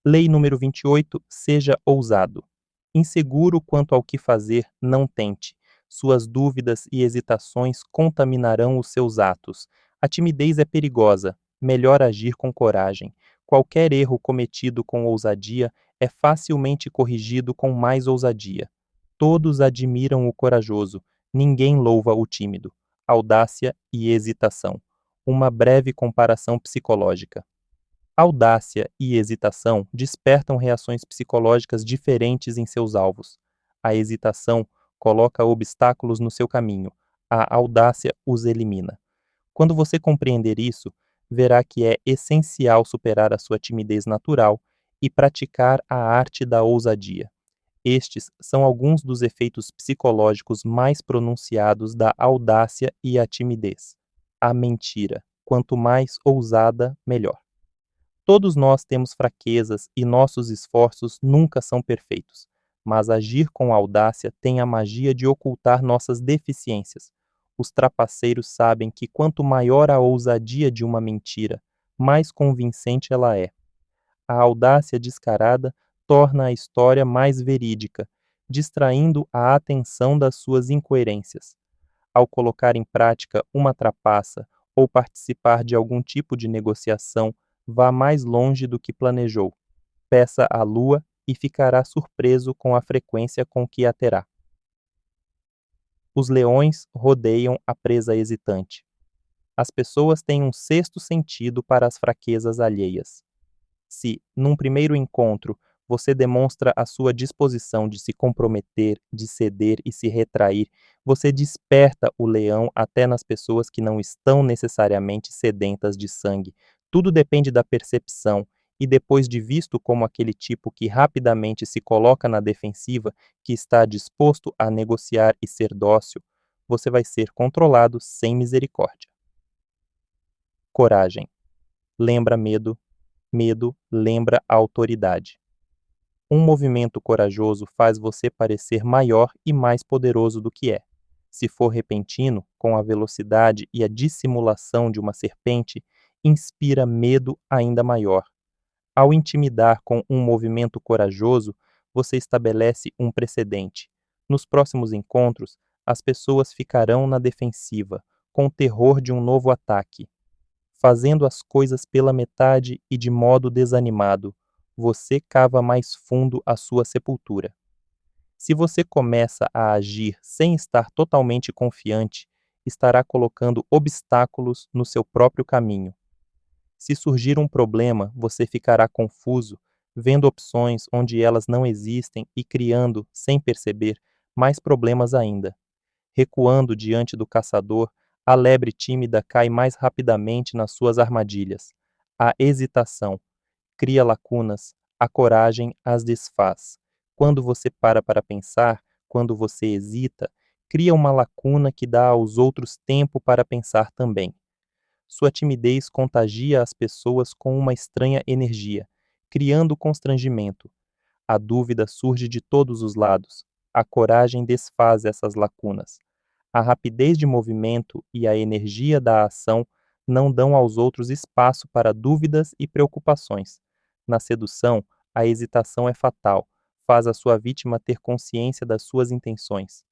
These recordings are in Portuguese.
Lei número 28, seja ousado. Inseguro quanto ao que fazer, não tente. Suas dúvidas e hesitações contaminarão os seus atos. A timidez é perigosa, melhor agir com coragem. Qualquer erro cometido com ousadia é facilmente corrigido com mais ousadia. Todos admiram o corajoso, ninguém louva o tímido. Audácia e hesitação. Uma breve comparação psicológica. Audácia e hesitação despertam reações psicológicas diferentes em seus alvos. A hesitação coloca obstáculos no seu caminho, a audácia os elimina. Quando você compreender isso, verá que é essencial superar a sua timidez natural e praticar a arte da ousadia. Estes são alguns dos efeitos psicológicos mais pronunciados da audácia e a timidez. A mentira. Quanto mais ousada, melhor. Todos nós temos fraquezas e nossos esforços nunca são perfeitos, mas agir com audácia tem a magia de ocultar nossas deficiências. Os trapaceiros sabem que quanto maior a ousadia de uma mentira, mais convincente ela é. A audácia descarada torna a história mais verídica, distraindo a atenção das suas incoerências. Ao colocar em prática uma trapaça ou participar de algum tipo de negociação, vá mais longe do que planejou. Peça à lua e ficará surpreso com a frequência com que a terá. Os leões rodeiam a presa hesitante. As pessoas têm um sexto sentido para as fraquezas alheias. Se, num primeiro encontro, você demonstra a sua disposição de se comprometer, de ceder e se retrair, você desperta o leão até nas pessoas que não estão necessariamente sedentas de sangue. Tudo depende da percepção, e depois de visto como aquele tipo que rapidamente se coloca na defensiva, que está disposto a negociar e ser dócil, você vai ser controlado sem misericórdia. Coragem. Lembra medo. Medo lembra a autoridade. Um movimento corajoso faz você parecer maior e mais poderoso do que é. Se for repentino, com a velocidade e a dissimulação de uma serpente, inspira medo ainda maior. Ao intimidar com um movimento corajoso, você estabelece um precedente. Nos próximos encontros, as pessoas ficarão na defensiva, com terror de um novo ataque. Fazendo as coisas pela metade e de modo desanimado, você cava mais fundo a sua sepultura. Se você começa a agir sem estar totalmente confiante, estará colocando obstáculos no seu próprio caminho. Se surgir um problema, você ficará confuso, vendo opções onde elas não existem e criando, sem perceber, mais problemas ainda. Recuando diante do caçador, a lebre tímida cai mais rapidamente nas suas armadilhas. A hesitação cria lacunas, a coragem as desfaz. Quando você para pensar, quando você hesita, cria uma lacuna que dá aos outros tempo para pensar também. Sua timidez contagia as pessoas com uma estranha energia, criando constrangimento. A dúvida surge de todos os lados. A coragem desfaz essas lacunas. A rapidez de movimento e a energia da ação não dão aos outros espaço para dúvidas e preocupações. Na sedução, a hesitação é fatal, faz a sua vítima ter consciência das suas intenções.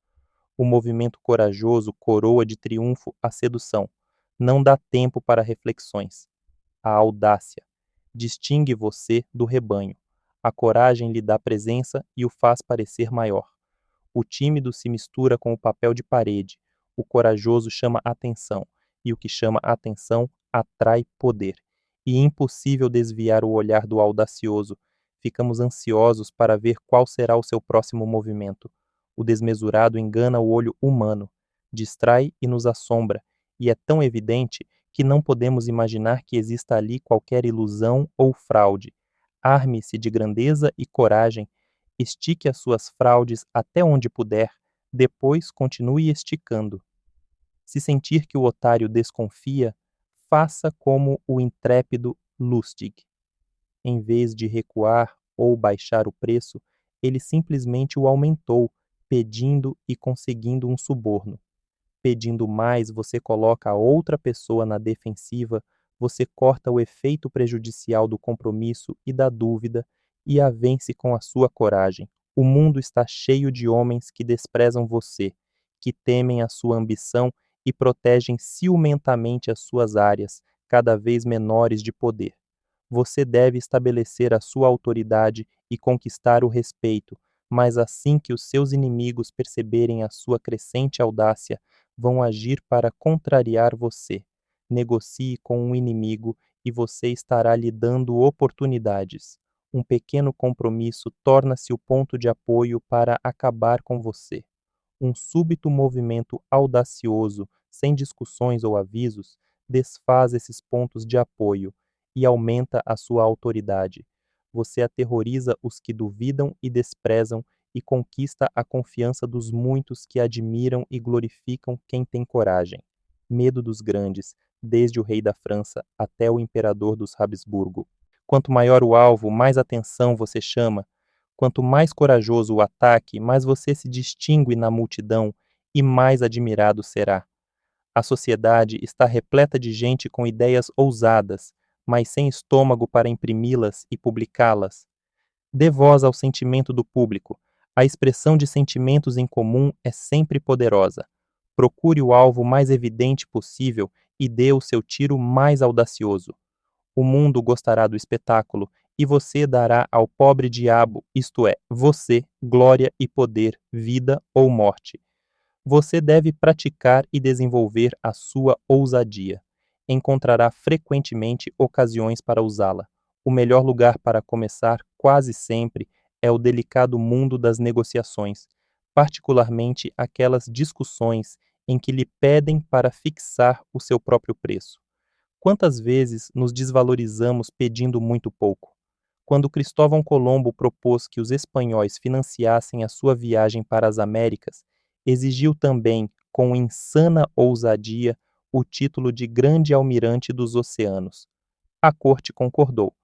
O movimento corajoso coroa de triunfo a sedução. Não dá tempo para reflexões. A audácia distingue você do rebanho. A coragem lhe dá presença e o faz parecer maior. O tímido se mistura com o papel de parede. O corajoso chama atenção, e o que chama atenção atrai poder. E é impossível desviar o olhar do audacioso. Ficamos ansiosos para ver qual será o seu próximo movimento. O desmesurado engana o olho humano, distrai e nos assombra, e é tão evidente que não podemos imaginar que exista ali qualquer ilusão ou fraude. Arme-se de grandeza e coragem, estique as suas fraudes até onde puder, depois continue esticando. Se sentir que o otário desconfia, faça como o intrépido Lustig. Em vez de recuar ou baixar o preço, ele simplesmente o aumentou, pedindo e conseguindo um suborno. Pedindo mais, você coloca a outra pessoa na defensiva, você corta o efeito prejudicial do compromisso e da dúvida e a vence com a sua coragem. O mundo está cheio de homens que desprezam você, que temem a sua ambição e protegem ciumentamente as suas áreas, cada vez menores de poder. Você deve estabelecer a sua autoridade e conquistar o respeito, mas assim que os seus inimigos perceberem a sua crescente audácia, vão agir para contrariar você. Negocie com um inimigo e você estará lhe dando oportunidades. Um pequeno compromisso torna-se o ponto de apoio para acabar com você. Um súbito movimento audacioso, sem discussões ou avisos, desfaz esses pontos de apoio e aumenta a sua autoridade. Você aterroriza os que duvidam e desprezam e conquista a confiança dos muitos que admiram e glorificam quem tem coragem. Medo dos grandes, desde o rei da França até o imperador dos Habsburgo. Quanto maior o alvo, mais atenção você chama. Quanto mais corajoso o ataque, mais você se distingue na multidão e mais admirado será. A sociedade está repleta de gente com ideias ousadas, mas sem estômago para imprimi-las e publicá-las. Dê voz ao sentimento do público. A expressão de sentimentos em comum é sempre poderosa. Procure o alvo mais evidente possível e dê o seu tiro mais audacioso. O mundo gostará do espetáculo, e você dará ao pobre diabo, isto é, você, glória e poder, vida ou morte. Você deve praticar e desenvolver a sua ousadia. Encontrará frequentemente ocasiões para usá-la. O melhor lugar para começar, quase sempre, é o delicado mundo das negociações, particularmente aquelas discussões em que lhe pedem para fixar o seu próprio preço. Quantas vezes nos desvalorizamos pedindo muito pouco? Quando Cristóvão Colombo propôs que os espanhóis financiassem a sua viagem para as Américas, exigiu também, com insana ousadia, o título de Grande Almirante dos Oceanos. A corte concordou.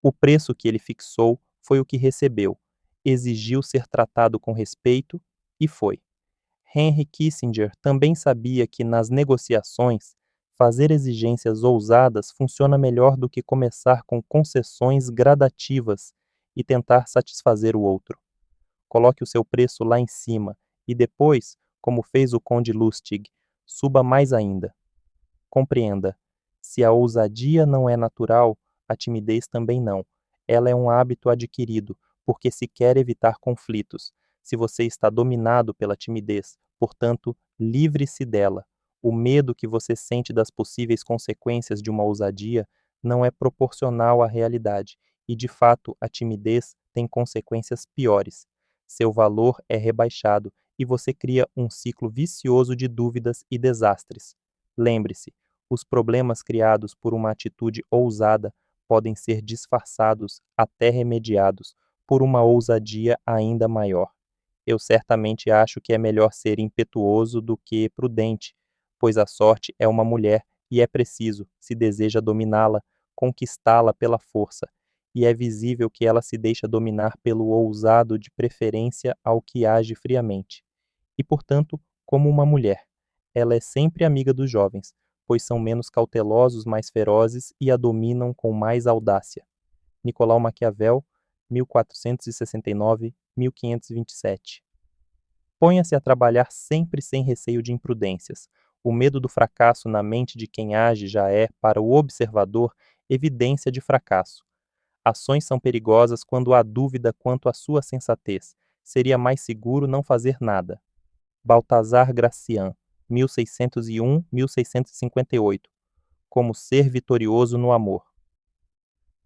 O preço que ele fixou foi o que recebeu. Exigiu ser tratado com respeito e foi. Henry Kissinger também sabia que nas negociações, fazer exigências ousadas funciona melhor do que começar com concessões gradativas e tentar satisfazer o outro. Coloque o seu preço lá em cima e depois, como fez o Conde Lustig, suba mais ainda. Compreenda, se a ousadia não é natural, a timidez também não. Ela é um hábito adquirido, porque se quer evitar conflitos. Se você está dominado pela timidez, portanto, livre-se dela. O medo que você sente das possíveis consequências de uma ousadia não é proporcional à realidade, e de fato a timidez tem consequências piores. Seu valor é rebaixado e você cria um ciclo vicioso de dúvidas e desastres. Lembre-se, os problemas criados por uma atitude ousada podem ser disfarçados, até remediados, por uma ousadia ainda maior. Eu certamente acho que é melhor ser impetuoso do que prudente, pois a sorte é uma mulher e é preciso, se deseja dominá-la, conquistá-la pela força, e é visível que ela se deixa dominar pelo ousado de preferência ao que age friamente. E, portanto, como uma mulher, ela é sempre amiga dos jovens, pois são menos cautelosos, mais ferozes e a dominam com mais audácia. Nicolau Maquiavel, 1469-1527. Ponha-se a trabalhar sempre sem receio de imprudências. O medo do fracasso na mente de quem age já é, para o observador, evidência de fracasso. Ações são perigosas quando há dúvida quanto à sua sensatez. Seria mais seguro não fazer nada. Baltazar Gracian, 1601-1658. Como ser vitorioso no amor.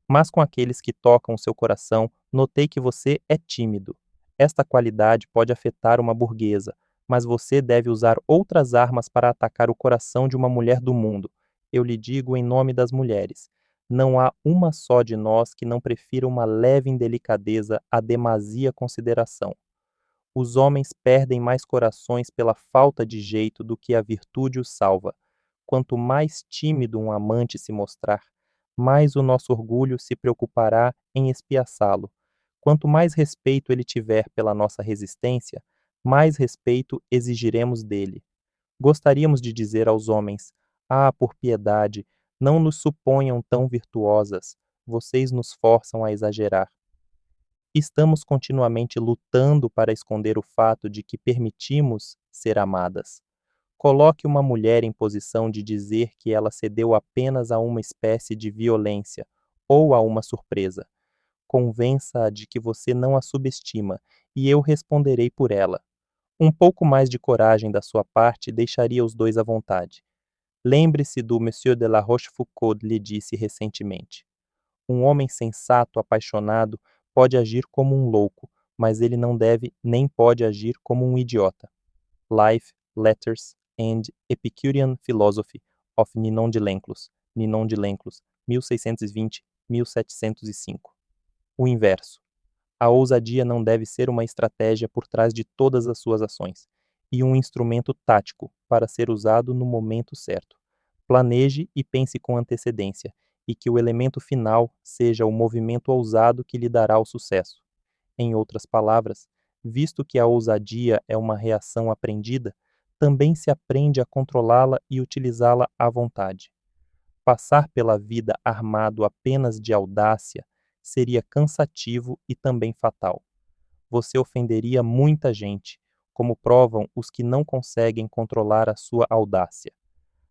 Mas com aqueles que tocam o seu coração, notei que você é tímido. Esta qualidade pode afetar uma burguesa, mas você deve usar outras armas para atacar o coração de uma mulher do mundo. Eu lhe digo em nome das mulheres. Não há uma só de nós que não prefira uma leve indelicadeza à demasia consideração. Os homens perdem mais corações pela falta de jeito do que a virtude os salva. Quanto mais tímido um amante se mostrar, mais o nosso orgulho se preocupará em espiaçá-lo. Quanto mais respeito ele tiver pela nossa resistência, mais respeito exigiremos dele. Gostaríamos de dizer aos homens: ah, por piedade, não nos suponham tão virtuosas, vocês nos forçam a exagerar. Estamos continuamente lutando para esconder o fato de que permitimos ser amadas. Coloque uma mulher em posição de dizer que ela cedeu apenas a uma espécie de violência ou a uma surpresa. Convença-a de que você não a subestima e eu responderei por ela. Um pouco mais de coragem da sua parte deixaria os dois à vontade. Lembre-se do Monsieur de la Rochefoucauld lhe disse recentemente. Um homem sensato, apaixonado, pode agir como um louco, mas ele não deve nem pode agir como um idiota. Life, Letters and Epicurean Philosophy of Ninon de Lenclos, 1620-1705. O inverso. A ousadia não deve ser uma estratégia por trás de todas as suas ações, e um instrumento tático para ser usado no momento certo. Planeje e pense com antecedência, e que o elemento final seja o movimento ousado que lhe dará o sucesso. Em outras palavras, visto que a ousadia é uma reação aprendida, também se aprende a controlá-la e utilizá-la à vontade. Passar pela vida armado apenas de audácia seria cansativo e também fatal. Você ofenderia muita gente, como provam os que não conseguem controlar a sua audácia.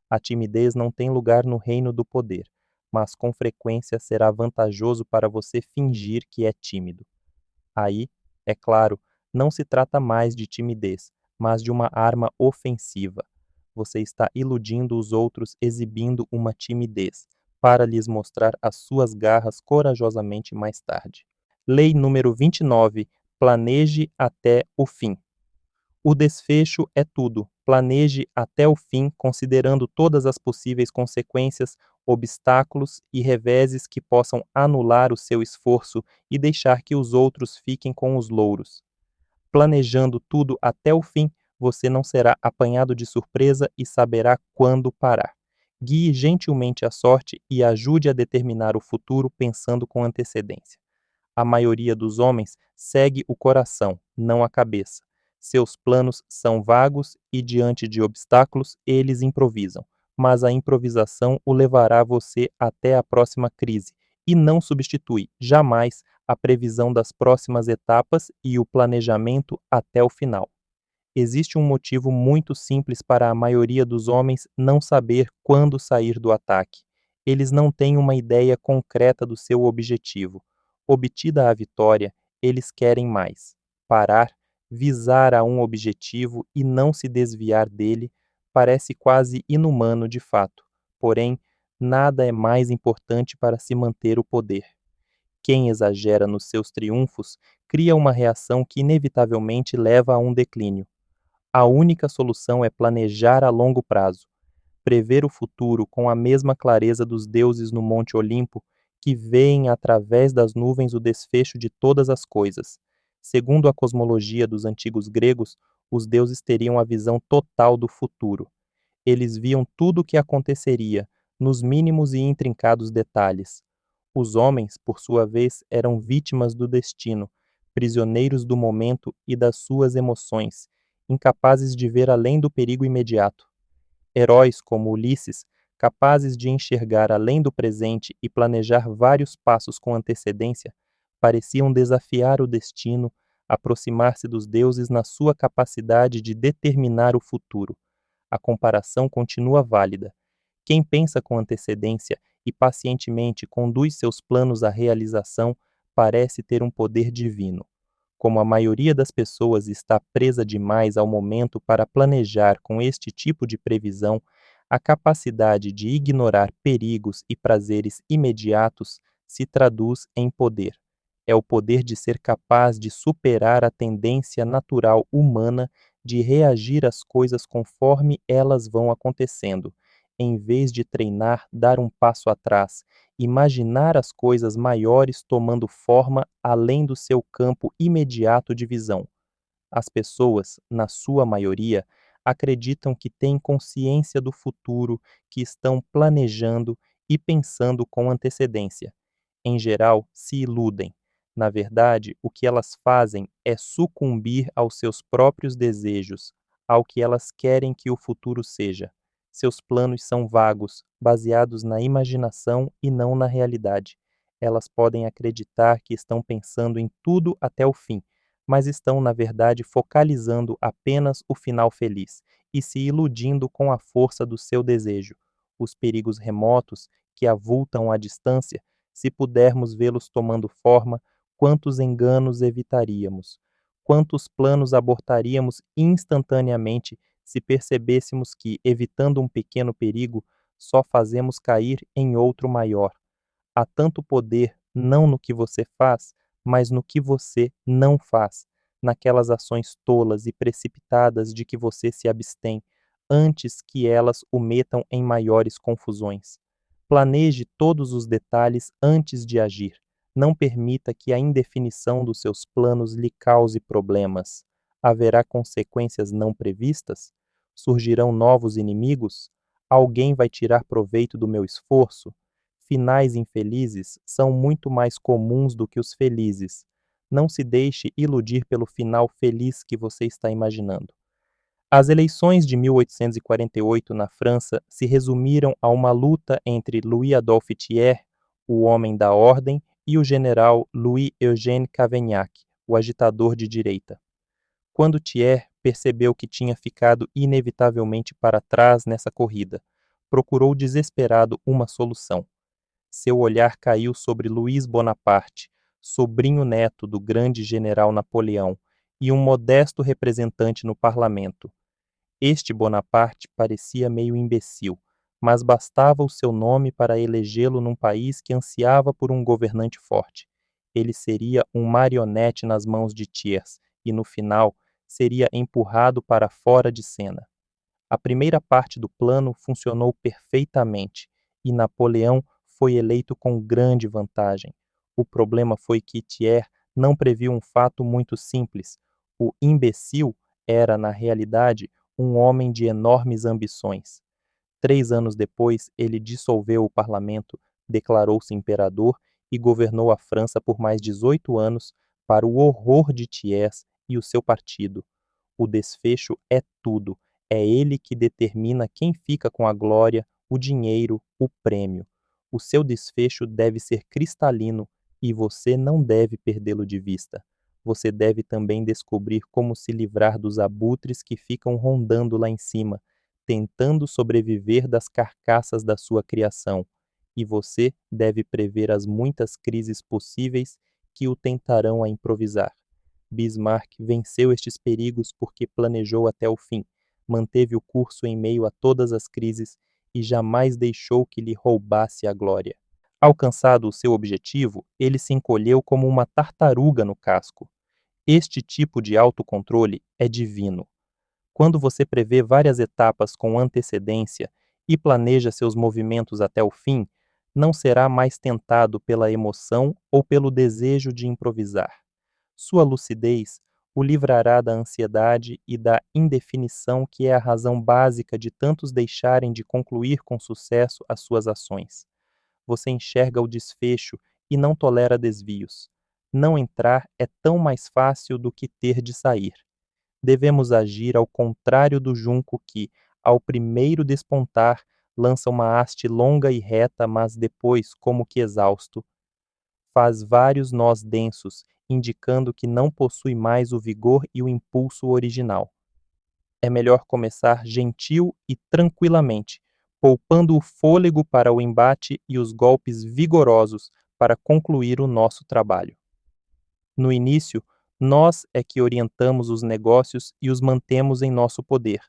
A timidez não tem lugar no reino do poder, mas com frequência será vantajoso para você fingir que é tímido. Aí, é claro, não se trata mais de timidez, mas de uma arma ofensiva. Você está iludindo os outros exibindo uma timidez, para lhes mostrar as suas garras corajosamente mais tarde. Lei número 29. Planeje até o fim. O desfecho é tudo. Planeje até o fim, considerando todas as possíveis consequências, obstáculos e reveses que possam anular o seu esforço e deixar que os outros fiquem com os louros. Planejando tudo até o fim, você não será apanhado de surpresa e saberá quando parar. Guie gentilmente a sorte e ajude a determinar o futuro pensando com antecedência. A maioria dos homens segue o coração, não a cabeça. Seus planos são vagos e, diante de obstáculos, eles improvisam. Mas a improvisação o levará você até a próxima crise e não substitui, jamais, a previsão das próximas etapas e o planejamento até o final. Existe um motivo muito simples para a maioria dos homens não saber quando sair do ataque. Eles não têm uma ideia concreta do seu objetivo. Obtida a vitória, eles querem mais. Parar, visar a um objetivo e não se desviar dele parece quase inumano de fato. Porém, nada é mais importante para se manter o poder. Quem exagera nos seus triunfos cria uma reação que inevitavelmente leva a um declínio. A única solução é planejar a longo prazo, prever o futuro com a mesma clareza dos deuses no Monte Olimpo, que veem através das nuvens o desfecho de todas as coisas. Segundo a cosmologia dos antigos gregos, os deuses teriam a visão total do futuro. Eles viam tudo o que aconteceria, nos mínimos e intrincados detalhes. Os homens, por sua vez, eram vítimas do destino, prisioneiros do momento e das suas emoções, incapazes de ver além do perigo imediato. Heróis como Ulisses, capazes de enxergar além do presente e planejar vários passos com antecedência, pareciam desafiar o destino, aproximar-se dos deuses na sua capacidade de determinar o futuro. A comparação continua válida. Quem pensa com antecedência e pacientemente conduz seus planos à realização parece ter um poder divino. Como a maioria das pessoas está presa demais ao momento para planejar com este tipo de previsão, a capacidade de ignorar perigos e prazeres imediatos se traduz em poder. É o poder de ser capaz de superar a tendência natural humana de reagir às coisas conforme elas vão acontecendo, em vez de treinar dar um passo atrás, imaginar as coisas maiores tomando forma além do seu campo imediato de visão. As pessoas, na sua maioria, acreditam que têm consciência do futuro, que estão planejando e pensando com antecedência. Em geral, se iludem. Na verdade, o que elas fazem é sucumbir aos seus próprios desejos, ao que elas querem que o futuro seja. Seus planos são vagos, baseados na imaginação e não na realidade. Elas podem acreditar que estão pensando em tudo até o fim, mas estão, na verdade, focalizando apenas o final feliz e se iludindo com a força do seu desejo. Os perigos remotos que avultam à distância, se pudermos vê-los tomando forma, quantos enganos evitaríamos? Quantos planos abortaríamos instantaneamente se percebêssemos que, evitando um pequeno perigo, só fazemos cair em outro maior? Há tanto poder não no que você faz, mas no que você não faz, naquelas ações tolas e precipitadas de que você se abstém, antes que elas o metam em maiores confusões. Planeje todos os detalhes antes de agir. Não permita que a indefinição dos seus planos lhe cause problemas. Haverá consequências não previstas? Surgirão novos inimigos? Alguém vai tirar proveito do meu esforço? Finais infelizes são muito mais comuns do que os felizes. Não se deixe iludir pelo final feliz que você está imaginando. As eleições de 1848 na França se resumiram a uma luta entre Louis-Adolphe Thiers, o homem da ordem, e o general Louis-Eugène Cavaignac, o agitador de direita. Quando Thiers percebeu que tinha ficado inevitavelmente para trás nessa corrida, procurou desesperado uma solução. Seu olhar caiu sobre Luís Bonaparte, sobrinho-neto do grande general Napoleão e um modesto representante no parlamento. Este Bonaparte parecia meio imbecil, mas bastava o seu nome para elegê-lo num país que ansiava por um governante forte. Ele seria um marionete nas mãos de Thiers e, no final, seria empurrado para fora de cena. A primeira parte do plano funcionou perfeitamente e Napoleão foi eleito com grande vantagem. O problema foi que Thiers não previu um fato muito simples. O imbecil era, na realidade, um homem de enormes ambições. 3 anos depois, ele dissolveu o parlamento, declarou-se imperador e governou a França por mais 18 anos, para o horror de Thiers e o seu partido. O desfecho é tudo. É ele que determina quem fica com a glória, o dinheiro, o prêmio. O seu desfecho deve ser cristalino e você não deve perdê-lo de vista. Você deve também descobrir como se livrar dos abutres que ficam rondando lá em cima, tentando sobreviver das carcaças da sua criação. E você deve prever as muitas crises possíveis que o tentarão a improvisar. Bismarck venceu estes perigos porque planejou até o fim, manteve o curso em meio a todas as crises e jamais deixou que lhe roubasse a glória. Alcançado o seu objetivo, ele se encolheu como uma tartaruga no casco. Este tipo de autocontrole é divino. Quando você prevê várias etapas com antecedência e planeja seus movimentos até o fim, não será mais tentado pela emoção ou pelo desejo de improvisar. Sua lucidez o livrará da ansiedade e da indefinição que é a razão básica de tantos deixarem de concluir com sucesso as suas ações. Você enxerga o desfecho e não tolera desvios. Não entrar é tão mais fácil do que ter de sair. Devemos agir ao contrário do junco que, ao primeiro despontar, lança uma haste longa e reta, mas depois, como que exausto, faz vários nós densos, indicando que não possui mais o vigor e o impulso original. É melhor começar gentil e tranquilamente, poupando o fôlego para o embate e os golpes vigorosos para concluir o nosso trabalho. No início, nós é que orientamos os negócios e os mantemos em nosso poder.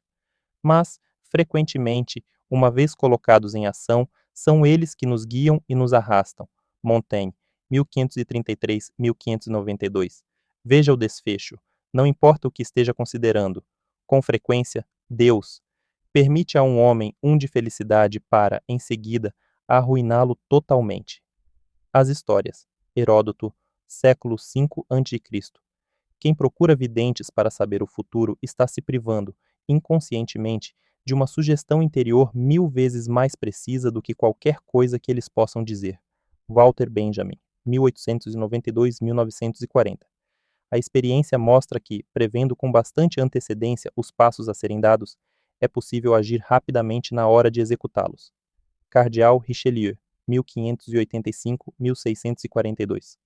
Mas, frequentemente, uma vez colocados em ação, são eles que nos guiam e nos arrastam. Montaigne, 1533-1592. Veja o desfecho. Não importa o que esteja considerando. Com frequência, Deus permite a um homem de felicidade para, em seguida, arruiná-lo totalmente. As histórias. Heródoto, século V a.C. Quem procura videntes para saber o futuro está se privando, inconscientemente, de uma sugestão interior 1000 vezes mais precisa do que qualquer coisa que eles possam dizer. Walter Benjamin, 1892-1940. A experiência mostra que, prevendo com bastante antecedência os passos a serem dados, é possível agir rapidamente na hora de executá-los. Cardeal Richelieu, 1585-1642.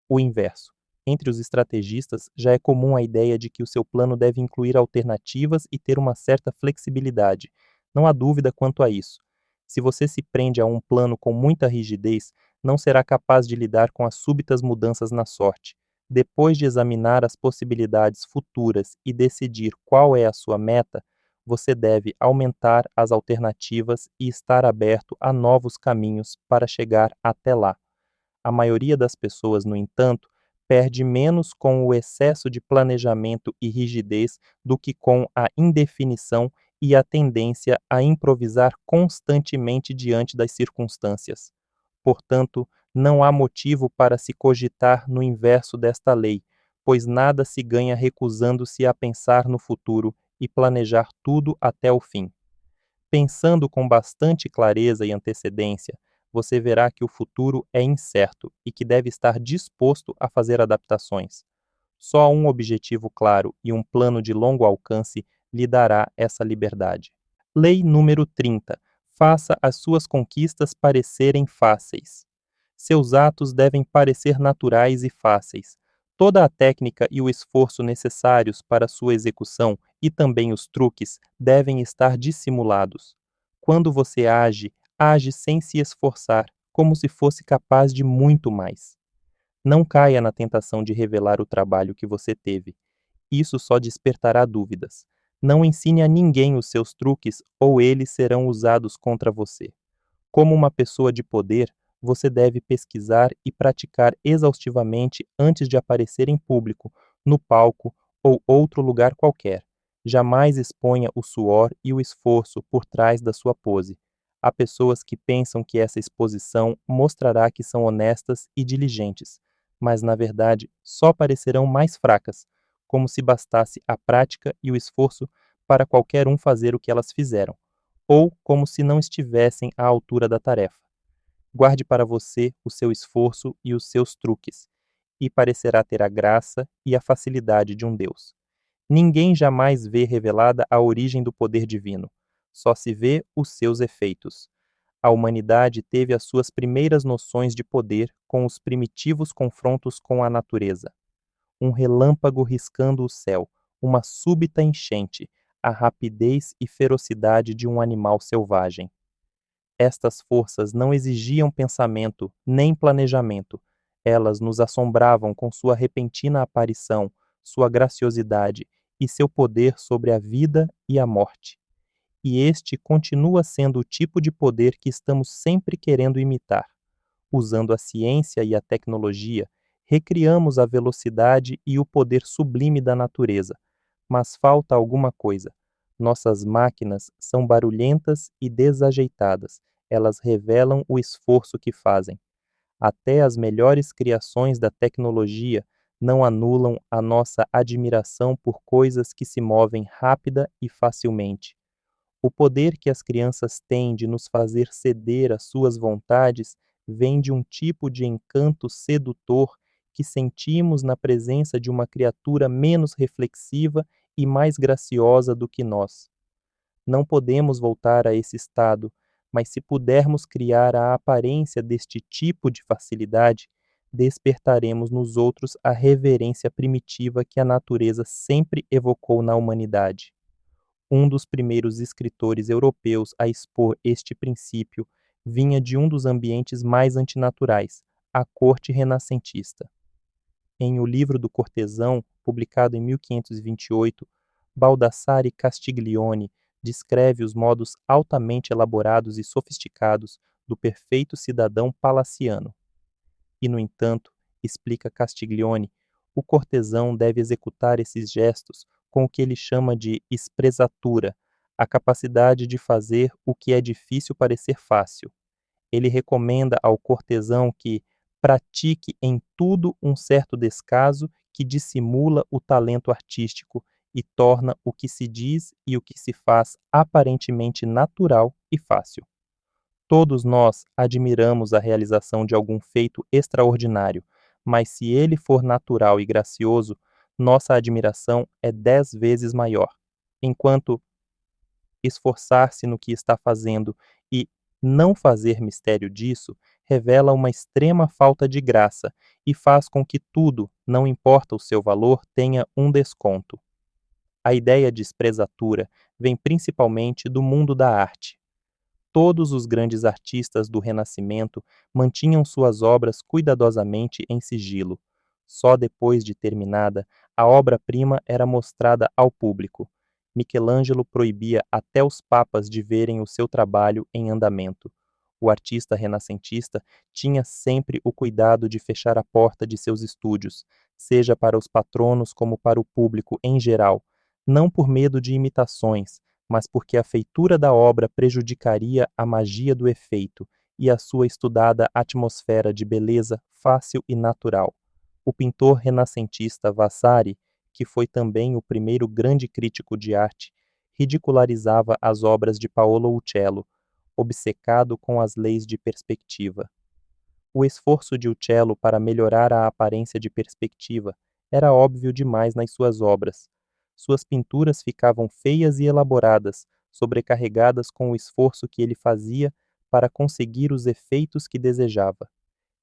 O inverso. Entre os estrategistas, já é comum a ideia de que o seu plano deve incluir alternativas e ter uma certa flexibilidade. Não há dúvida quanto a isso. Se você se prende a um plano com muita rigidez, não será capaz de lidar com as súbitas mudanças na sorte. Depois de examinar as possibilidades futuras e decidir qual é a sua meta, você deve aumentar as alternativas e estar aberto a novos caminhos para chegar até lá. A maioria das pessoas, no entanto, perde menos com o excesso de planejamento e rigidez do que com a indefinição e a tendência a improvisar constantemente diante das circunstâncias. Portanto, não há motivo para se cogitar no inverso desta lei, pois nada se ganha recusando-se a pensar no futuro e planejar tudo até o fim. Pensando com bastante clareza e antecedência, você verá que o futuro é incerto e que deve estar disposto a fazer adaptações. Só um objetivo claro e um plano de longo alcance lhe dará essa liberdade. Lei número 30. Faça as suas conquistas parecerem fáceis. Seus atos devem parecer naturais e fáceis. Toda a técnica e o esforço necessários para sua execução e também os truques devem estar dissimulados. Quando você age, age sem se esforçar, como se fosse capaz de muito mais. Não caia na tentação de revelar o trabalho que você teve. Isso só despertará dúvidas. Não ensine a ninguém os seus truques ou eles serão usados contra você. Como uma pessoa de poder, você deve pesquisar e praticar exaustivamente antes de aparecer em público, no palco ou outro lugar qualquer. Jamais exponha o suor e o esforço por trás da sua pose. Há pessoas que pensam que essa exposição mostrará que são honestas e diligentes, mas na verdade só parecerão mais fracas, como se bastasse a prática e o esforço para qualquer um fazer o que elas fizeram, ou como se não estivessem à altura da tarefa. Guarde para você o seu esforço e os seus truques, e parecerá ter a graça e a facilidade de um Deus. Ninguém jamais vê revelada a origem do poder divino, só se vê os seus efeitos. A humanidade teve as suas primeiras noções de poder com os primitivos confrontos com a natureza. Um relâmpago riscando o céu, uma súbita enchente, a rapidez e ferocidade de um animal selvagem. Estas forças não exigiam pensamento nem planejamento. Elas nos assombravam com sua repentina aparição, sua graciosidade e seu poder sobre a vida e a morte. E este continua sendo o tipo de poder que estamos sempre querendo imitar. Usando a ciência e a tecnologia, recriamos a velocidade e o poder sublime da natureza. Mas falta alguma coisa. Nossas máquinas são barulhentas e desajeitadas. Elas revelam o esforço que fazem. Até as melhores criações da tecnologia não anulam a nossa admiração por coisas que se movem rápida e facilmente. O poder que as crianças têm de nos fazer ceder às suas vontades vem de um tipo de encanto sedutor que sentimos na presença de uma criatura menos reflexiva e mais graciosa do que nós. Não podemos voltar a esse estado, mas se pudermos criar a aparência deste tipo de facilidade, despertaremos nos outros a reverência primitiva que a natureza sempre evocou na humanidade. Um dos primeiros escritores europeus a expor este princípio vinha de um dos ambientes mais antinaturais, a corte renascentista. Em O Livro do Cortesão, publicado em 1528, Baldassare Castiglione descreve os modos altamente elaborados e sofisticados do perfeito cidadão palaciano. E, no entanto, explica Castiglione, o cortesão deve executar esses gestos com o que ele chama de espresatura, a capacidade de fazer o que é difícil parecer fácil. Ele recomenda ao cortesão que pratique em tudo um certo descaso que dissimula o talento artístico e torna o que se diz e o que se faz aparentemente natural e fácil. Todos nós admiramos a realização de algum feito extraordinário, mas se ele for natural e gracioso, nossa admiração é 10 vezes maior. Enquanto esforçar-se no que está fazendo e Não fazer mistério disso revela uma extrema falta de graça e faz com que tudo, não importa o seu valor, tenha um desconto. A ideia de esprezatura vem principalmente do mundo da arte. Todos os grandes artistas do Renascimento mantinham suas obras cuidadosamente em sigilo. Só depois de terminada, a obra-prima era mostrada ao público. Michelangelo proibia até os papas de verem o seu trabalho em andamento. O artista renascentista tinha sempre o cuidado de fechar a porta de seus estúdios, seja para os patronos como para o público em geral, não por medo de imitações, mas porque a feitura da obra prejudicaria a magia do efeito e a sua estudada atmosfera de beleza fácil e natural. O pintor renascentista Vasari, que foi também o primeiro grande crítico de arte, ridicularizava as obras de Paolo Uccello, obcecado com as leis de perspectiva. O esforço de Uccello para melhorar a aparência de perspectiva era óbvio demais nas suas obras. Suas pinturas ficavam feias e elaboradas, sobrecarregadas com o esforço que ele fazia para conseguir os efeitos que desejava.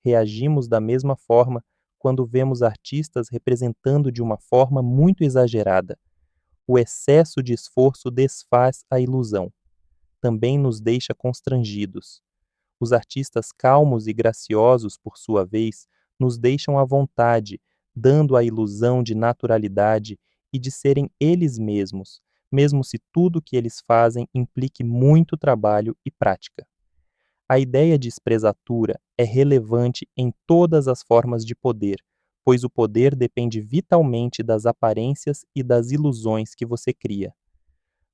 Reagimos da mesma forma quando vemos artistas representando de uma forma muito exagerada. O excesso de esforço desfaz a ilusão. Também nos deixa constrangidos. Os artistas calmos e graciosos, por sua vez, nos deixam à vontade, dando a ilusão de naturalidade e de serem eles mesmos, mesmo se tudo o que eles fazem implique muito trabalho e prática. A ideia de esprezatura é relevante em todas as formas de poder, pois o poder depende vitalmente das aparências e das ilusões que você cria.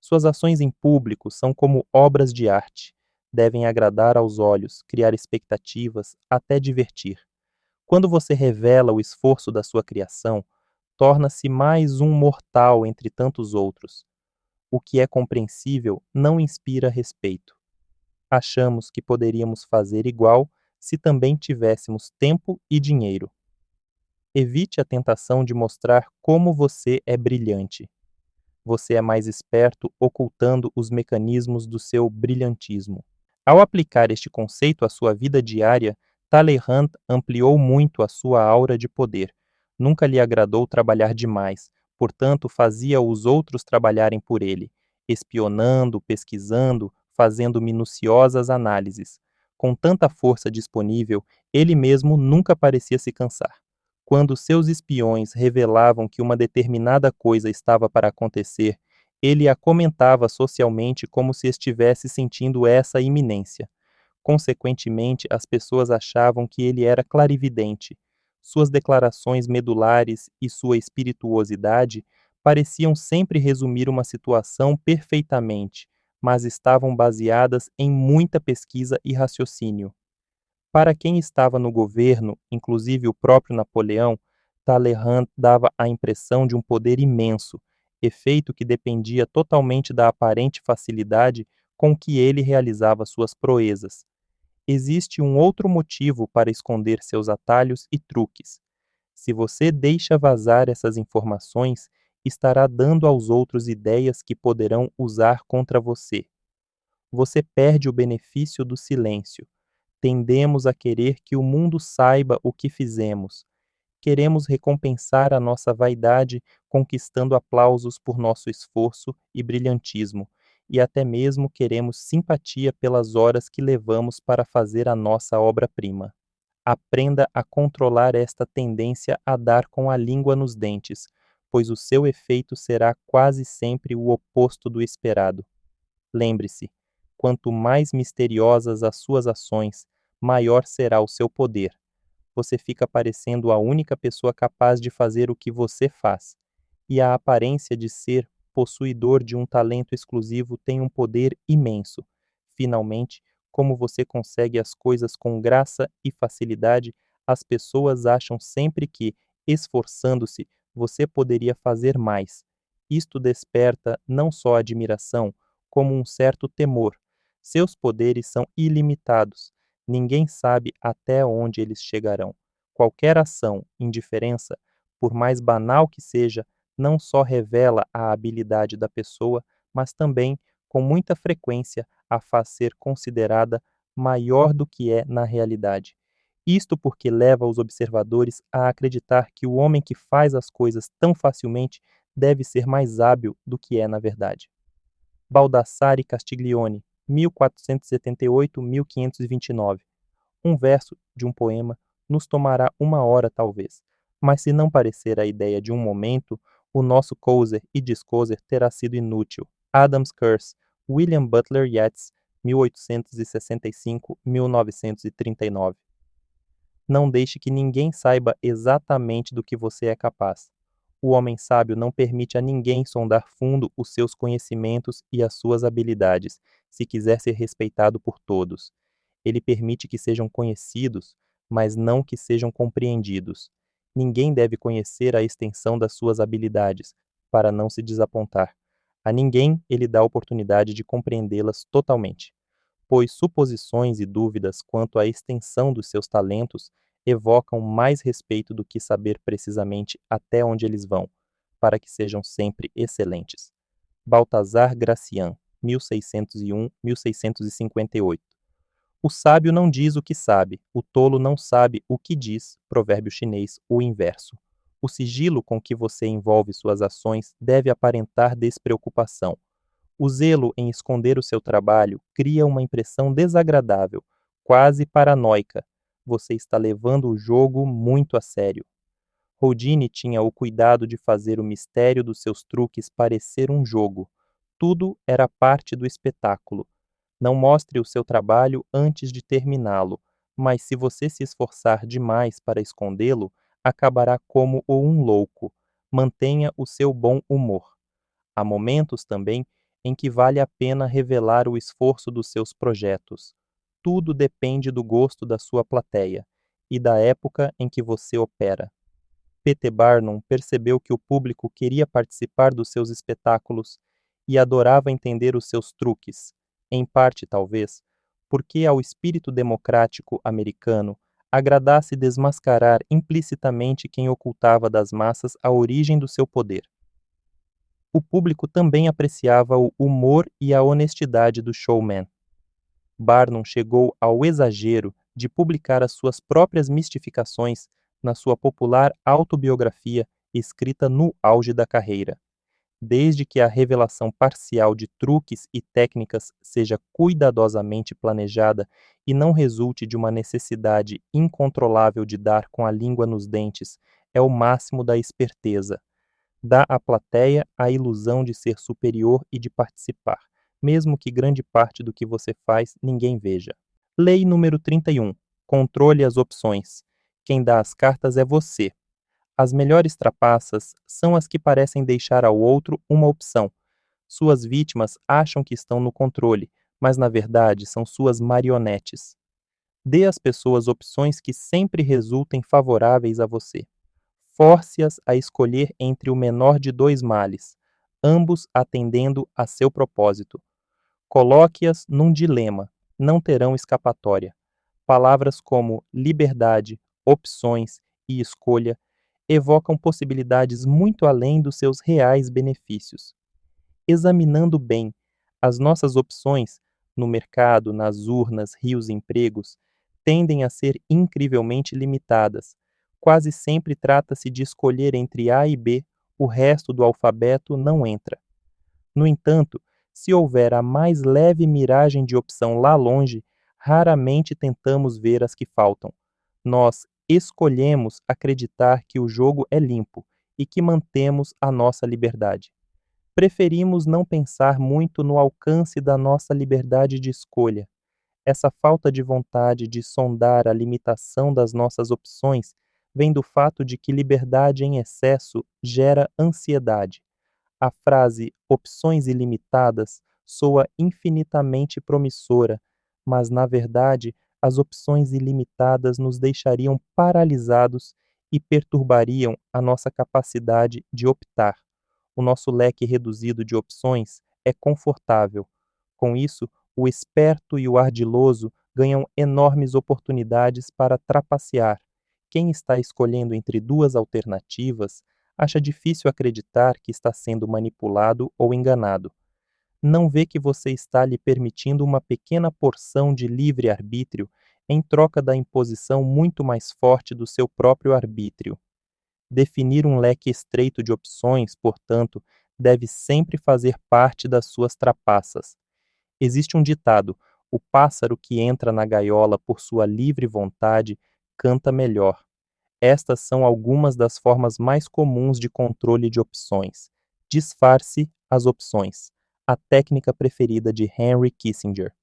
Suas ações em público são como obras de arte. Devem agradar aos olhos, criar expectativas, até divertir. Quando você revela o esforço da sua criação, torna-se mais um mortal entre tantos outros. O que é compreensível não inspira respeito. Achamos que poderíamos fazer igual se também tivéssemos tempo e dinheiro. Evite a tentação de mostrar como você é brilhante. Você é mais esperto ocultando os mecanismos do seu brilhantismo. Ao aplicar este conceito à sua vida diária, Talleyrand ampliou muito a sua aura de poder. Nunca lhe agradou trabalhar demais, portanto fazia os outros trabalharem por ele, espionando, pesquisando, fazendo minuciosas análises. Com tanta força disponível, ele mesmo nunca parecia se cansar. Quando seus espiões revelavam que uma determinada coisa estava para acontecer, ele a comentava socialmente como se estivesse sentindo essa iminência. Consequentemente, as pessoas achavam que ele era clarividente. Suas declarações medulares e sua espirituosidade pareciam sempre resumir uma situação perfeitamente, mas estavam baseadas em muita pesquisa e raciocínio. Para quem estava no governo, inclusive o próprio Napoleão, Talleyrand dava a impressão de um poder imenso, efeito que dependia totalmente da aparente facilidade com que ele realizava suas proezas. Existe um outro motivo para esconder seus atalhos e truques. Se você deixa vazar essas informações, estará dando aos outros ideias que poderão usar contra você. Você perde o benefício do silêncio. Tendemos a querer que o mundo saiba o que fizemos. Queremos recompensar a nossa vaidade conquistando aplausos por nosso esforço e brilhantismo, e até mesmo queremos simpatia pelas horas que levamos para fazer a nossa obra-prima. Aprenda a controlar esta tendência a dar com a língua nos dentes, pois o seu efeito será quase sempre o oposto do esperado. Lembre-se, quanto mais misteriosas as suas ações, maior será o seu poder. Você fica parecendo a única pessoa capaz de fazer o que você faz, e a aparência de ser possuidor de um talento exclusivo tem um poder imenso. Finalmente, como você consegue as coisas com graça e facilidade, as pessoas acham sempre que, esforçando-se, você poderia fazer mais. Isto desperta não só admiração, como um certo temor. Seus poderes são ilimitados. Ninguém sabe até onde eles chegarão. Qualquer ação, indiferença, por mais banal que seja, não só revela a habilidade da pessoa, mas também, com muita frequência, a faz ser considerada maior do que é na realidade. Isto porque leva os observadores a acreditar que o homem que faz as coisas tão facilmente deve ser mais hábil do que é na verdade. Baldassare Castiglione, 1478-1529. Um verso de um poema nos tomará 1 hora talvez, mas se não parecer a ideia de um momento, o nosso coser e discoser terá sido inútil. Adam's Curse, William Butler Yeats, 1865-1939. Não deixe que ninguém saiba exatamente do que você é capaz. O homem sábio não permite a ninguém sondar fundo os seus conhecimentos e as suas habilidades, se quiser ser respeitado por todos. Ele permite que sejam conhecidos, mas não que sejam compreendidos. Ninguém deve conhecer a extensão das suas habilidades, para não se desapontar. A ninguém ele dá a oportunidade de compreendê-las totalmente, pois suposições e dúvidas quanto à extensão dos seus talentos evocam mais respeito do que saber precisamente até onde eles vão, para que sejam sempre excelentes. Baltazar Gracian, 1601-1658. O sábio não diz o que sabe, o tolo não sabe o que diz, provérbio chinês, o inverso. O sigilo com que você envolve suas ações deve aparentar despreocupação. O zelo em esconder o seu trabalho cria uma impressão desagradável, quase paranoica. Você está levando o jogo muito a sério. Houdini tinha o cuidado de fazer o mistério dos seus truques parecer um jogo. Tudo era parte do espetáculo. Não mostre o seu trabalho antes de terminá-lo, mas se você se esforçar demais para escondê-lo, acabará como um louco. Mantenha o seu bom humor. Há momentos também em que vale a pena revelar o esforço dos seus projetos. Tudo depende do gosto da sua plateia e da época em que você opera. P.T. Barnum percebeu que o público queria participar dos seus espetáculos e adorava entender os seus truques, em parte, talvez, porque ao espírito democrático americano agradasse desmascarar implicitamente quem ocultava das massas a origem do seu poder. O público também apreciava o humor e a honestidade do showman. Barnum chegou ao exagero de publicar as suas próprias mistificações na sua popular autobiografia escrita no auge da carreira. Desde que a revelação parcial de truques e técnicas seja cuidadosamente planejada e não resulte de uma necessidade incontrolável de dar com a língua nos dentes, é o máximo da esperteza. Dá à plateia a ilusão de ser superior e de participar, mesmo que grande parte do que você faz ninguém veja. Lei número 31. Controle as opções. Quem dá as cartas é você. As melhores trapaças são as que parecem deixar ao outro uma opção. Suas vítimas acham que estão no controle, mas na verdade são suas marionetes. Dê às pessoas opções que sempre resultem favoráveis a você. Force-as a escolher entre o menor de dois males, ambos atendendo a seu propósito. Coloque-as num dilema, não terão escapatória. Palavras como liberdade, opções e escolha evocam possibilidades muito além dos seus reais benefícios. Examinando bem, as nossas opções, no mercado, nas urnas, rios e empregos, tendem a ser incrivelmente limitadas. Quase sempre trata-se de escolher entre A e B, o resto do alfabeto não entra. No entanto, se houver a mais leve miragem de opção lá longe, raramente tentamos ver as que faltam. Nós escolhemos acreditar que o jogo é limpo e que mantemos a nossa liberdade. Preferimos não pensar muito no alcance da nossa liberdade de escolha. Essa falta de vontade de sondar a limitação das nossas opções vem do fato de que liberdade em excesso gera ansiedade. A frase opções ilimitadas soa infinitamente promissora, mas na verdade as opções ilimitadas nos deixariam paralisados e perturbariam a nossa capacidade de optar. O nosso leque reduzido de opções é confortável. Com isso, o esperto e o ardiloso ganham enormes oportunidades para trapacear. Quem está escolhendo entre duas alternativas acha difícil acreditar que está sendo manipulado ou enganado. Não vê que você está lhe permitindo uma pequena porção de livre-arbítrio em troca da imposição muito mais forte do seu próprio arbítrio. Definir um leque estreito de opções, portanto, deve sempre fazer parte das suas trapaças. Existe um ditado: o pássaro que entra na gaiola por sua livre vontade canta melhor. Estas são algumas das formas mais comuns de controle de opções. Disfarce as opções. A técnica preferida de Henry Kissinger.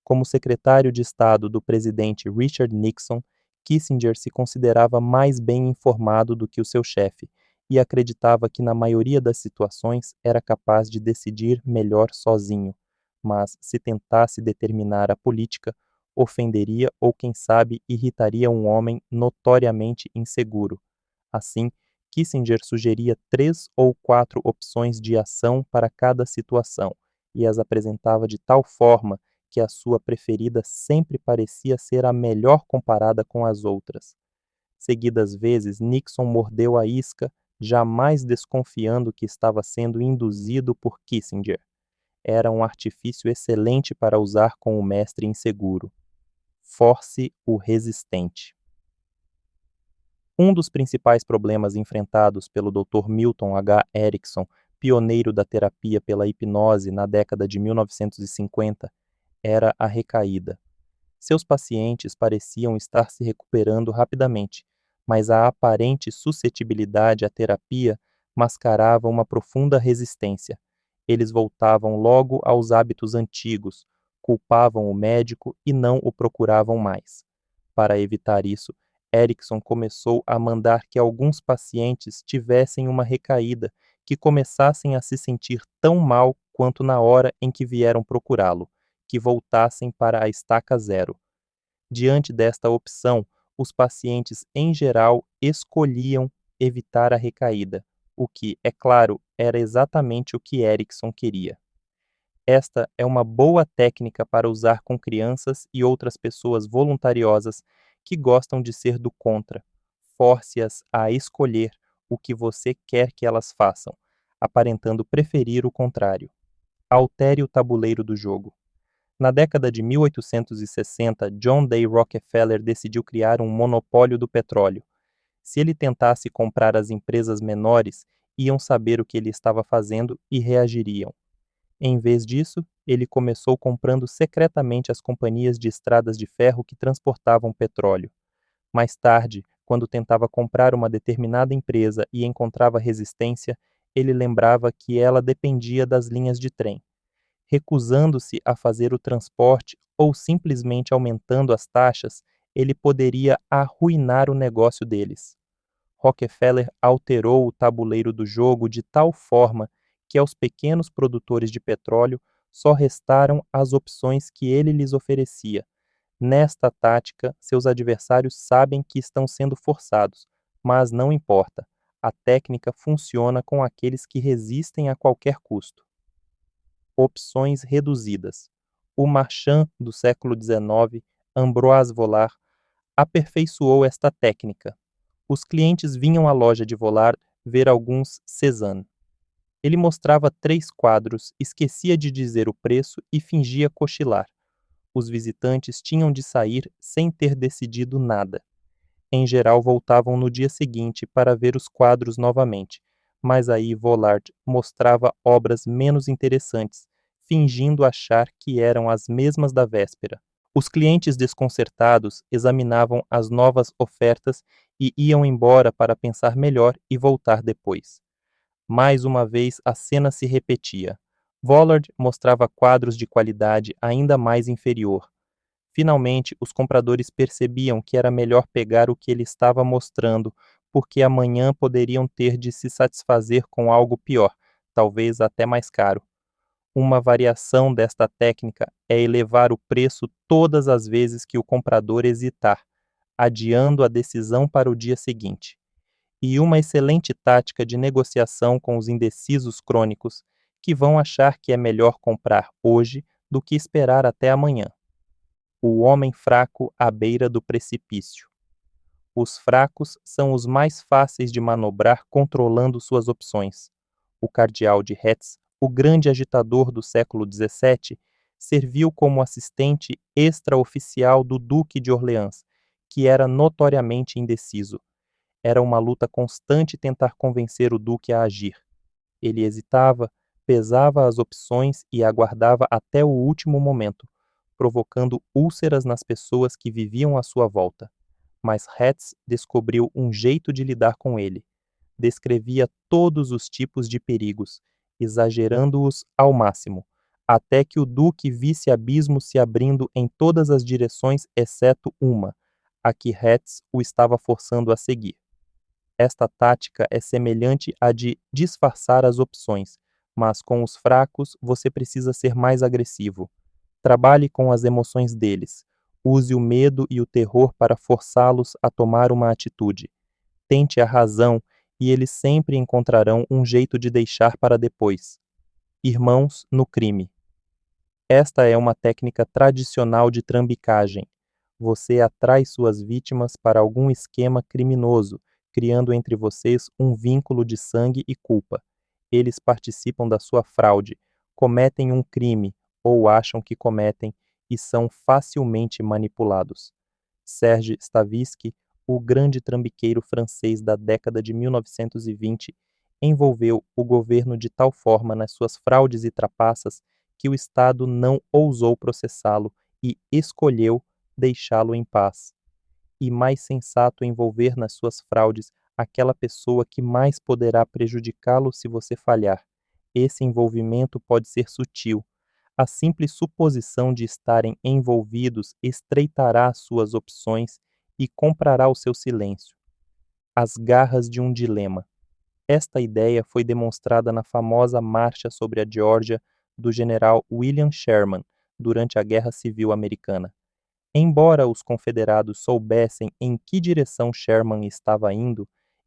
Como secretário de Estado do presidente Richard Nixon, Kissinger se considerava mais bem informado do que o seu chefe e acreditava que, na maioria das situações, era capaz de decidir melhor sozinho. Mas, se tentasse determinar a política, ofenderia ou, quem sabe, irritaria um homem notoriamente inseguro. Assim, Kissinger sugeria 3 ou 4 opções de ação para cada situação e as apresentava de tal forma que a sua preferida sempre parecia ser a melhor comparada com as outras. Seguidas vezes, Nixon mordeu a isca, jamais desconfiando que estava sendo induzido por Kissinger. Era um artifício excelente para usar com o mestre inseguro. Force o resistente. Um dos principais problemas enfrentados pelo Dr. Milton H. Erickson, pioneiro da terapia pela hipnose na década de 1950, era a recaída. Seus pacientes pareciam estar se recuperando rapidamente, mas a aparente suscetibilidade à terapia mascarava uma profunda resistência. Eles voltavam logo aos hábitos antigos, culpavam o médico e não o procuravam mais. Para evitar isso, Erickson começou a mandar que alguns pacientes tivessem uma recaída, que começassem a se sentir tão mal quanto na hora em que vieram procurá-lo, que voltassem para a estaca zero. Diante desta opção, os pacientes em geral escolhiam evitar a recaída, o que, é claro, era exatamente o que Erickson queria. Esta é uma boa técnica para usar com crianças e outras pessoas voluntariosas que gostam de ser do contra. Force-as a escolher o que você quer que elas façam, aparentando preferir o contrário. Altere o tabuleiro do jogo. Na década de 1860, John D. Rockefeller decidiu criar um monopólio do petróleo. Se ele tentasse comprar as empresas menores, iam saber o que ele estava fazendo e reagiriam. Em vez disso, ele começou comprando secretamente as companhias de estradas de ferro que transportavam petróleo. Mais tarde, quando tentava comprar uma determinada empresa e encontrava resistência, ele lembrava que ela dependia das linhas de trem. Recusando-se a fazer o transporte ou simplesmente aumentando as taxas, ele poderia arruinar o negócio deles. Rockefeller alterou o tabuleiro do jogo de tal forma que aos pequenos produtores de petróleo só restaram as opções que ele lhes oferecia. Nesta tática, seus adversários sabem que estão sendo forçados, mas não importa. A técnica funciona com aqueles que resistem a qualquer custo. Opções reduzidas. O marchand do século XIX, Ambroise Vollard, aperfeiçoou esta técnica. Os clientes vinham à loja de Vollard ver alguns Cézanne. Ele mostrava 3 quadros, esquecia de dizer o preço e fingia cochilar. Os visitantes tinham de sair sem ter decidido nada. Em geral, voltavam no dia seguinte para ver os quadros novamente, mas aí Vollard mostrava obras menos interessantes, fingindo achar que eram as mesmas da véspera. Os clientes desconcertados examinavam as novas ofertas e iam embora para pensar melhor e voltar depois. Mais uma vez a cena se repetia. Vollard mostrava quadros de qualidade ainda mais inferior. Finalmente, os compradores percebiam que era melhor pegar o que ele estava mostrando, porque amanhã poderiam ter de se satisfazer com algo pior, talvez até mais caro. Uma variação desta técnica é elevar o preço todas as vezes que o comprador hesitar, adiando a decisão para o dia seguinte. E uma excelente tática de negociação com os indecisos crônicos, que vão achar que é melhor comprar hoje do que esperar até amanhã. O homem fraco à beira do precipício. Os fracos são os mais fáceis de manobrar controlando suas opções. O cardeal de Hertz o grande agitador do século XVII, serviu como assistente extraoficial do Duque de Orleans, que era notoriamente indeciso. Era uma luta constante tentar convencer o Duque a agir. Ele hesitava, pesava as opções e aguardava até o último momento, provocando úlceras nas pessoas que viviam à sua volta. Mas Hertz descobriu um jeito de lidar com ele. Descrevia todos os tipos de perigos, exagerando-os ao máximo, até que o Duque visse abismos se abrindo em todas as direções exceto uma, a que Hertz o estava forçando a seguir. Esta tática é semelhante à de disfarçar as opções, mas com os fracos você precisa ser mais agressivo. Trabalhe com as emoções deles. Use o medo e o terror para forçá-los a tomar uma atitude. Tente a razão e eles sempre encontrarão um jeito de deixar para depois. Irmãos no crime. Esta é uma técnica tradicional de trambicagem. Você atrai suas vítimas para algum esquema criminoso, criando entre vocês um vínculo de sangue e culpa. Eles participam da sua fraude, cometem um crime ou acham que cometem e são facilmente manipulados. Serge Stavisky, o grande trambiqueiro francês da década de 1920, envolveu o governo de tal forma nas suas fraudes e trapaças que o Estado não ousou processá-lo e escolheu deixá-lo em paz. E mais sensato envolver nas suas fraudes aquela pessoa que mais poderá prejudicá-lo se você falhar. Esse envolvimento pode ser sutil. A simples suposição de estarem envolvidos estreitará suas opções e comprará o seu silêncio. As garras de um dilema. Esta ideia foi demonstrada na famosa Marcha sobre a Geórgia do general William Sherman durante a Guerra Civil Americana. Embora os confederados soubessem em que direção Sherman estava indo,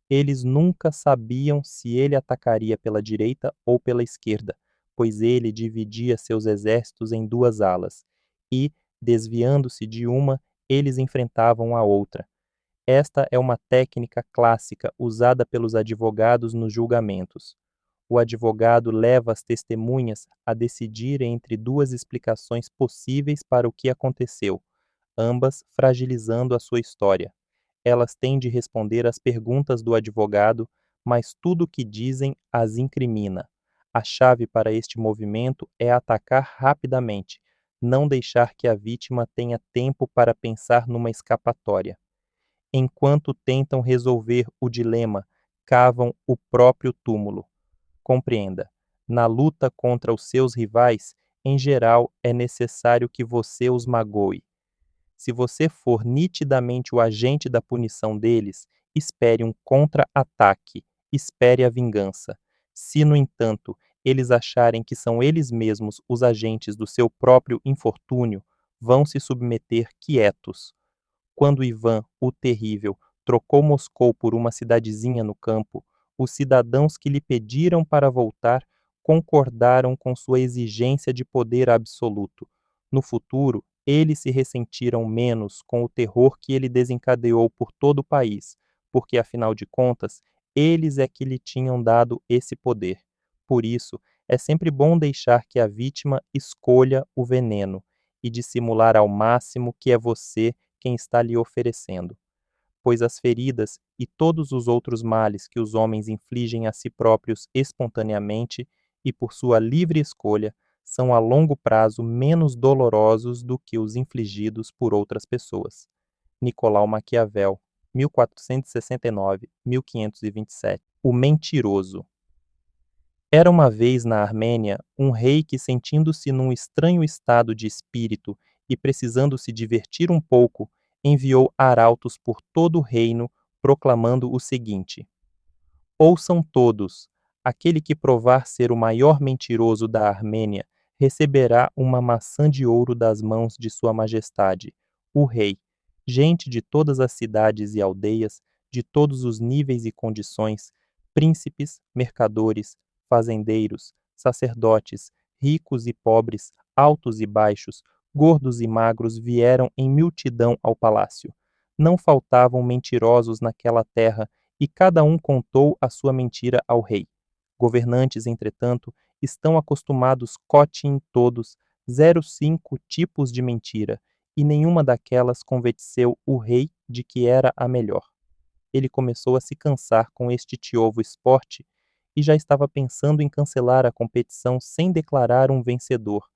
eles nunca sabiam se ele atacaria pela direita ou pela esquerda, pois ele dividia seus exércitos em duas alas, e, desviando-se de uma, eles enfrentavam a outra. Esta é uma técnica clássica usada pelos advogados nos julgamentos. O advogado leva as testemunhas a decidir entre duas explicações possíveis para o que aconteceu, ambas fragilizando a sua história. Elas têm de responder às perguntas do advogado, mas tudo o que dizem as incrimina. A chave para este movimento é atacar rapidamente, não deixar que a vítima tenha tempo para pensar numa escapatória. Enquanto tentam resolver o dilema, cavam o próprio túmulo. Compreenda, na luta contra os seus rivais, em geral é necessário que você os magoe. Se você for nitidamente o agente da punição deles, espere um contra-ataque, espere a vingança. Se, no entanto, eles acharem que são eles mesmos os agentes do seu próprio infortúnio, vão se submeter quietos. Quando Ivan, o Terrível, trocou Moscou por uma cidadezinha no campo, os cidadãos que lhe pediram para voltar concordaram com sua exigência de poder absoluto. No futuro, eles se ressentiram menos com o terror que ele desencadeou por todo o país, porque, afinal de contas, eles é que lhe tinham dado esse poder. Por isso, é sempre bom deixar que a vítima escolha o veneno e dissimular ao máximo que é você quem está lhe oferecendo. Pois as feridas e todos os outros males que os homens infligem a si próprios espontaneamente e por sua livre escolha são a longo prazo menos dolorosos do que os infligidos por outras pessoas. Nicolau Maquiavel, 1469-1527. O mentiroso. Era uma vez na Armênia um rei que, sentindo-se num estranho estado de espírito e precisando se divertir um pouco, enviou arautos por todo o reino, proclamando o seguinte: Ouçam todos, aquele que provar ser o maior mentiroso da Armênia receberá uma maçã de ouro das mãos de Sua Majestade, o rei. Gente de todas as cidades e aldeias, de todos os níveis e condições, príncipes, mercadores, fazendeiros, sacerdotes, ricos e pobres, altos e baixos, gordos e magros vieram em multidão ao palácio. Não faltavam mentirosos naquela terra, e cada um contou a sua mentira ao rei. Governantes, entretanto, Estão acostumados cote em todos, 05 tipos de mentira, e nenhuma daquelas convenceu o rei de que era a melhor. Ele começou a se cansar com este tiovo esporte e já estava pensando em cancelar a competição sem declarar um vencedor,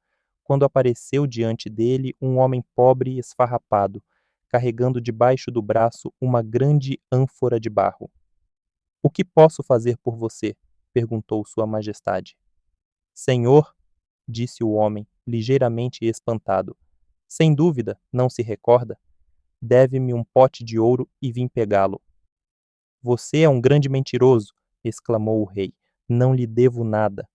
quando apareceu diante dele um homem pobre e esfarrapado, carregando debaixo do braço uma grande ânfora de barro. O que posso fazer por você? Perguntou Sua Majestade. Senhor, disse o homem, ligeiramente espantado. Sem dúvida, não se recorda? Deve-me um pote de ouro e vim pegá-lo. Você é um grande mentiroso, exclamou o rei. Não lhe devo nada.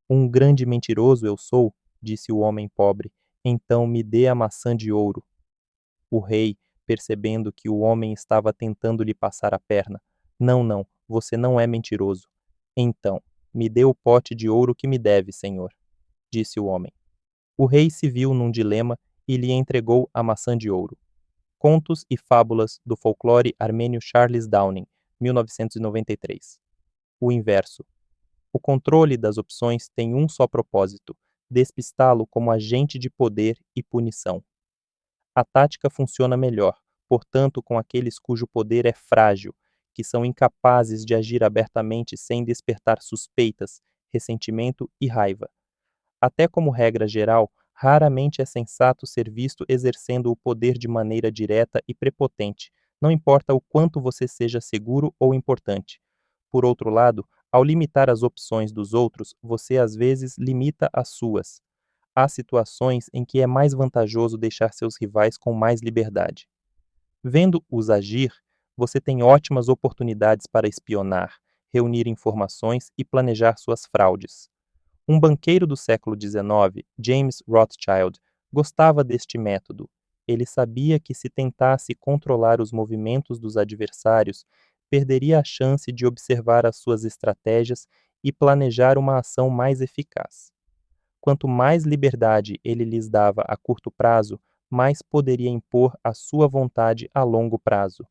Um grande mentiroso eu sou, disse o homem pobre. Então me dê a maçã de ouro. O rei, percebendo que o homem estava tentando lhe passar a perna. Não, não, você não é mentiroso. Então, me dê o pote de ouro que me deve, senhor, disse o homem. O rei se viu num dilema e lhe entregou a maçã de ouro. Contos e Fábulas do Folclore Armênio Charles Downing, 1993. O inverso. O controle das opções tem um só propósito: despistá-lo como agente de poder e punição. A tática funciona melhor, portanto, com aqueles cujo poder é frágil, que são incapazes de agir abertamente sem despertar suspeitas, ressentimento e raiva. Até como regra geral, raramente é sensato ser visto exercendo o poder de maneira direta e prepotente, não importa o quanto você seja seguro ou importante. Por outro lado, ao limitar as opções dos outros, você às vezes limita as suas. Há situações em que é mais vantajoso deixar seus rivais com mais liberdade. Vendo-os agir, você tem ótimas oportunidades para espionar, reunir informações e planejar suas fraudes. Um banqueiro do século XIX, James Rothschild, gostava deste método. Ele sabia que se tentasse controlar os movimentos dos adversários, perderia a chance de observar as suas estratégias e planejar uma ação mais eficaz. Quanto mais liberdade ele lhes dava a curto prazo, mais poderia impor a sua vontade a longo prazo.